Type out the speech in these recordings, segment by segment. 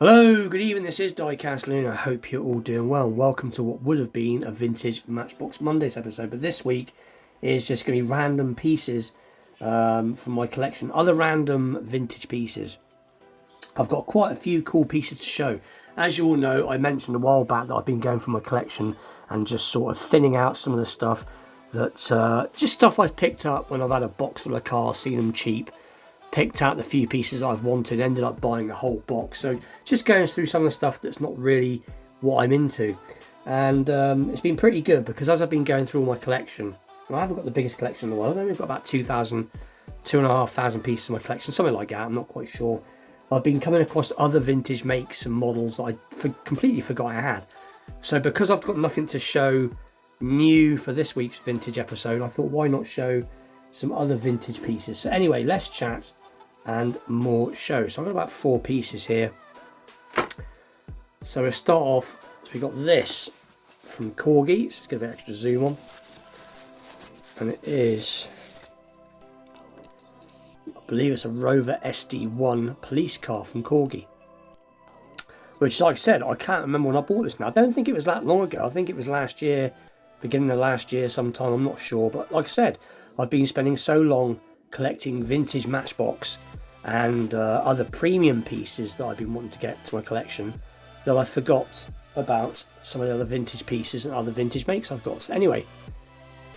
Hello, good evening, this is Dinkytoys In. I hope you're all doing well and welcome to what would have been a Vintage Matchbox Mondays episode, but this week is just going to be random pieces from my collection, other random vintage pieces. I've got quite a few cool pieces to show. As you all know, I mentioned a while back that I've been going through my collection and just sort of thinning out some of the stuff that, just stuff I've picked up when I've had a box full of cars, seen them cheap, picked out the few pieces I've wanted, ended up buying a whole box. So just going through some of the stuff that's not really what I'm into. And it's been pretty good because as I've been going through all my collection, well, I haven't got the biggest collection in the world. I've only got about 2,500 pieces in my collection, something like that, I'm not quite sure. I've been coming across other vintage makes and models that I completely forgot I had. So because I've got nothing to show new for this week's vintage episode, I thought why not show some other vintage pieces. So anyway, let's chat and more show. So I've got about 4 pieces here. So we'll start off, so we got this from Corgi, so let's get a bit extra zoom on. And it is, I believe it's a Rover SD1 police car from Corgi. Which, like I said, I can't remember when I bought this now. I don't think it was that long ago. I think it was last year, beginning of last year sometime, I'm not sure. But like I said, I've been spending so long collecting vintage Matchbox and other premium pieces that I've been wanting to get to my collection that I forgot about some of the other vintage pieces and other vintage makes I've got. So anyway,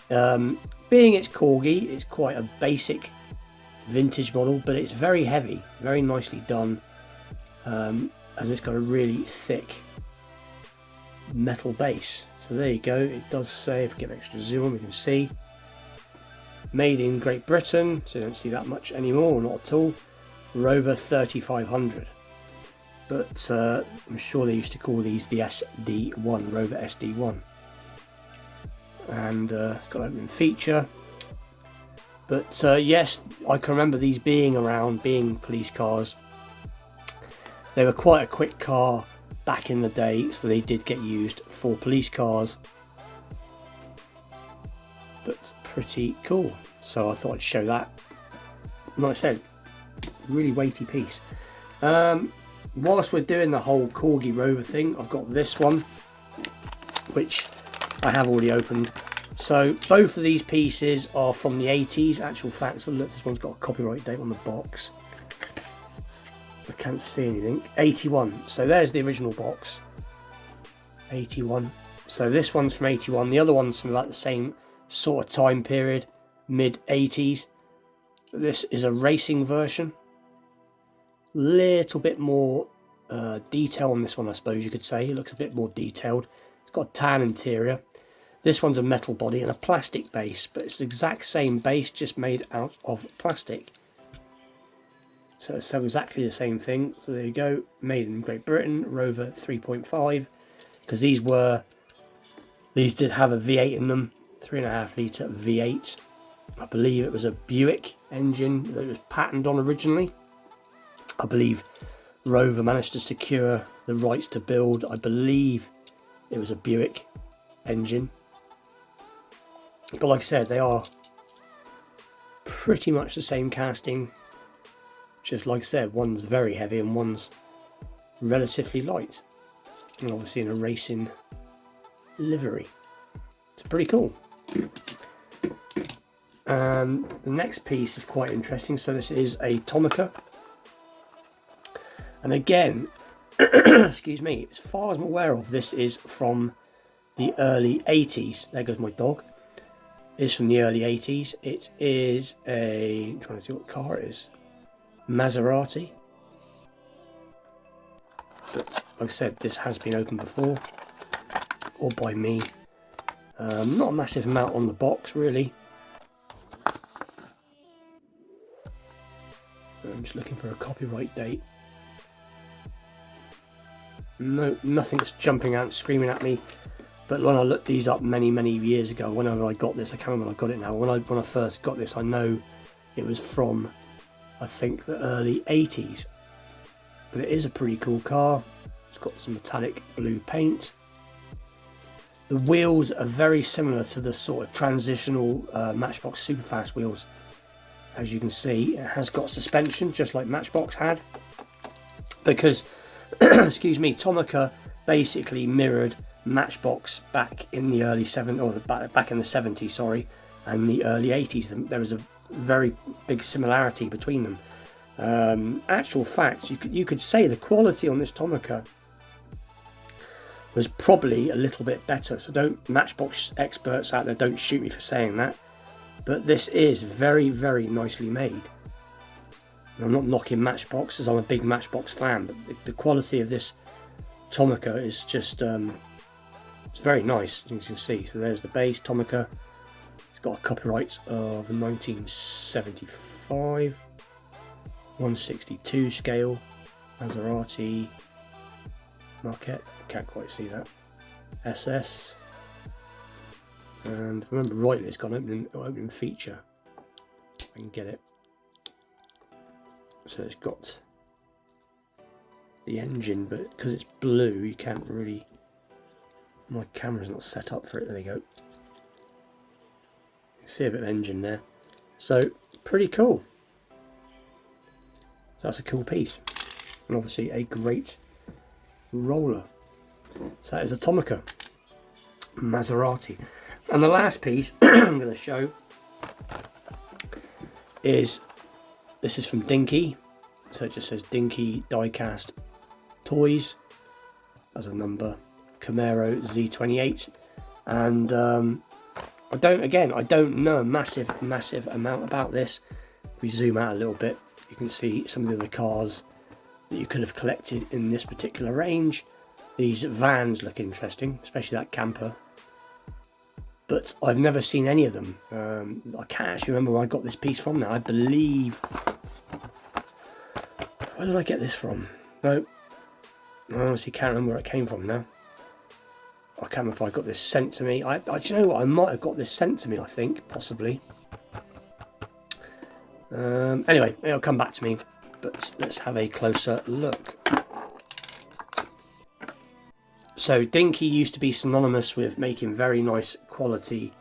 being it's Corgi, it's quite a basic vintage model, but it's very heavy, very nicely done, as it's got a really thick metal base. So there you go, it does say, if we get extra zoom on, we can see made in Great Britain, so you don't see that much anymore, not at all. Rover 3500, but I'm sure they used to call these the SD1, Rover SD1. And it's got an open feature, but yes, I can remember these being around, being police cars. They were quite a quick car back in the day, so they did get used for police cars, but pretty cool. So I thought I'd show that. Like I said, really weighty piece. Whilst we're doing the whole Corgi Rover thing, I've got this one, which I have already opened. So both of these pieces are from the 80s, actual facts. But look, this one's got a copyright date on the box. I can't see anything. 81. So there's the original box. 81. So this one's from 81. The other one's from about the same sort of time period, mid 80s. This is a racing version. Little bit more detail on this one, I suppose you could say. It looks a bit more detailed. It's got a tan interior. This one's a metal body and a plastic base, but it's the exact same base, just made out of plastic. So it's exactly the same thing. So there you go, made in Great Britain, Rover 3.5, because these did have a V8 in them, 3.5 litre V8. I believe it was a Buick engine that it was patented on originally. I believe Rover managed to secure the rights to build, I believe it was a Buick engine. But like I said, they are pretty much the same casting. Just like I said, one's very heavy and one's relatively light. And obviously in a racing livery. It's pretty cool. And the next piece is quite interesting. So this is a Tomica. And again, excuse me, as far as I'm aware of, this is from the early 80s. There goes my dog. It's from the early 80s. It is I'm trying to see what car it is. Maserati. But like I said, this has been opened before, or by me. Not a massive amount on the box, really. I'm just looking for a copyright date. No, nothing's jumping out and screaming at me. But when I looked these up many years ago, whenever I got this, I can't remember when I got it now. When I first got this, I know it was from, I think, the early 80s. But it is a pretty cool car. It's got some metallic blue paint. The wheels are very similar to the sort of transitional Matchbox Superfast wheels. As you can see, it has got suspension, just like Matchbox had. Because excuse me, Tomica basically mirrored Matchbox back in the early 70s, or back in the 70s, sorry, and the early 80s. There was a very big similarity between them. Actual facts, you could say the quality on this Tomica was probably a little bit better. So don't, Matchbox experts out there, don't shoot me for saying that. But this is very, very nicely made. And I'm not knocking Matchbox, as I'm a big Matchbox fan, but the quality of this Tomica is just, it's very nice, as you can see. So there's the base Tomica. It's got a copyright of 1975, 162 scale, Maserati, Marquette, can't quite see that, SS, and if I remember rightly, it's got an opening feature. If I can get it. So it's got the engine, but because it's blue, you can't really. My camera's not set up for it. There we go. You can see a bit of engine there. So pretty cool. So that's a cool piece, and obviously a great roller. So that is a Tomica Maserati. And the last piece I'm going to show is, this is from Dinky, so it just says Dinky Diecast Toys as a number, Camaro Z28, and I don't know a massive amount about this. If we zoom out a little bit, you can see some of the other cars that you could have collected in this particular range. These vans look interesting, especially that camper, but I've never seen any of them. I can't actually remember where I got this piece from now. I believe, where did I get this from? No, I honestly can't remember where it came from now. I can't remember if I got this sent to me. Do you know what? I might have got this sent to me, I think, possibly. Anyway, it'll come back to me, but let's have a closer look. So Dinky used to be synonymous with making very nice quality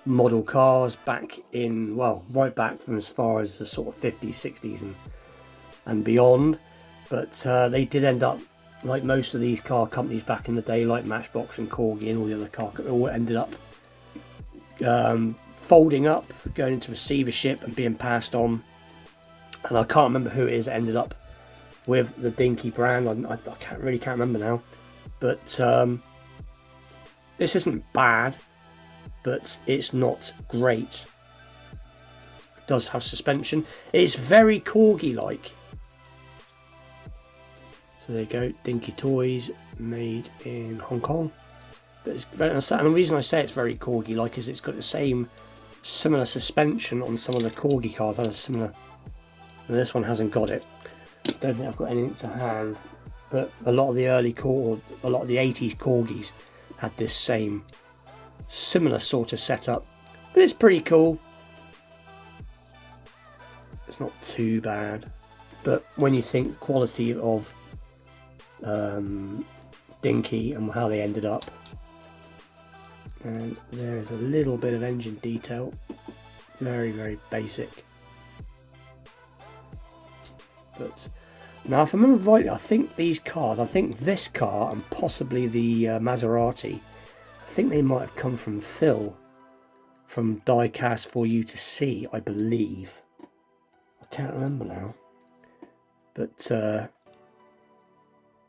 model cars back in, well, right back from as far as the sort of 50s, 60s and beyond. But they did end up, like most of these car companies back in the day, like Matchbox and Corgi and all the other car companies, all ended up folding up, going into receivership and being passed on. And I can't remember who it is that ended up with the Dinky brand. I can't remember now. But this isn't bad, but it's not great. It does have suspension. It's very Corgi-like. So there you go, Dinky Toys, made in Hong Kong. But it's very, and the reason I say it's very Corgi-like is it's got the same similar suspension on some of the Corgi cars. That is similar. And this one hasn't got it. I don't think I've got anything to hand. But a lot of the early a lot of the 80s Corgis had this same similar sort of setup. But it's pretty cool. It's not too bad. But when you think quality of Dinky and how they ended up, and there is a little bit of engine detail, very, very basic. But now, if I remember rightly, I think these cars, I think this car and possibly the Maserati, I think they might have come from Phil from Diecast For You To See, I believe. I can't remember now, but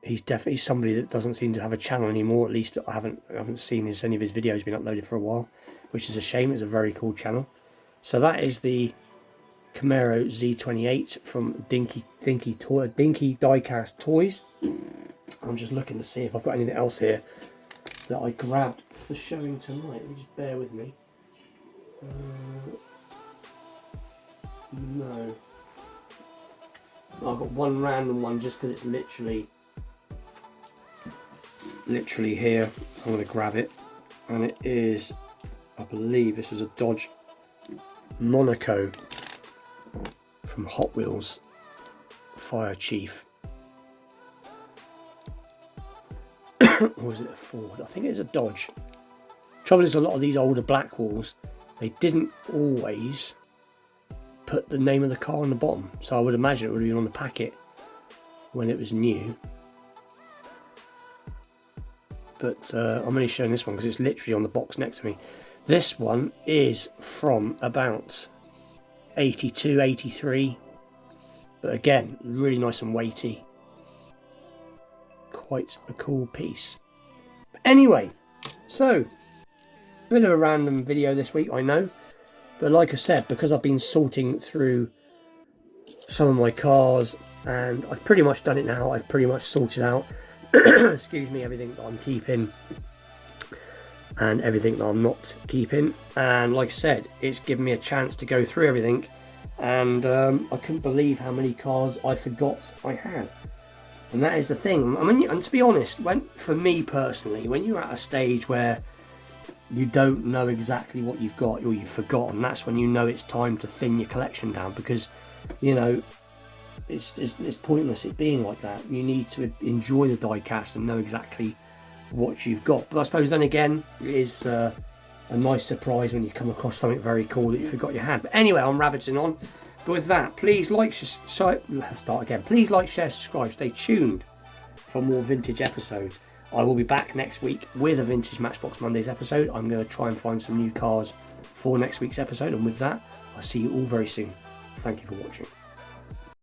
he's definitely somebody that doesn't seem to have a channel anymore. At least I haven't seen any of his videos been uploaded for a while, which is a shame. It's a very cool channel. So that is the Camaro Z28 from Dinky Diecast Toys. I'm just looking to see if I've got anything else here that I grabbed for showing tonight. Let me just bear with me. No. I've got one random one just because it's literally here. So I'm going to grab it, and it is, I believe this is a Dodge Monaco from Hot Wheels Fire Chief. Or is it a Ford? I think it's a Dodge. Trouble is, a lot of these older Blackwalls, they didn't always put the name of the car on the bottom, so I would imagine it would have been on the packet when it was new. but I'm only showing this one because it's literally on the box next to me. This one is from about 82, 83, but again, really nice and weighty. Quite a cool piece. But anyway, so, bit of a random video this week, I know, but like I said, because I've been sorting through some of my cars, and I've pretty much done it now. I've pretty much sorted out excuse me, everything that I'm keeping and everything that I'm not keeping, and like I said, it's given me a chance to go through everything, and I couldn't believe how many cars I forgot I had. And that is the thing. I mean, and to be honest, for me personally, when you're at a stage where you don't know exactly what you've got or you've forgotten, that's when you know it's time to thin your collection down, because, you know, it's pointless it being like that. You need to enjoy the die-cast and know exactly what you've got. But I suppose then again, it is a nice surprise when you come across something very cool that you forgot you had. But anyway, I'm rabbiting on. But with that, please let's start again. Please like, share, subscribe. Stay tuned for more vintage episodes. I will be back next week with a Vintage Matchbox Mondays episode. I'm going to try and find some new cars for next week's episode. And with that, I'll see you all very soon. Thank you for watching.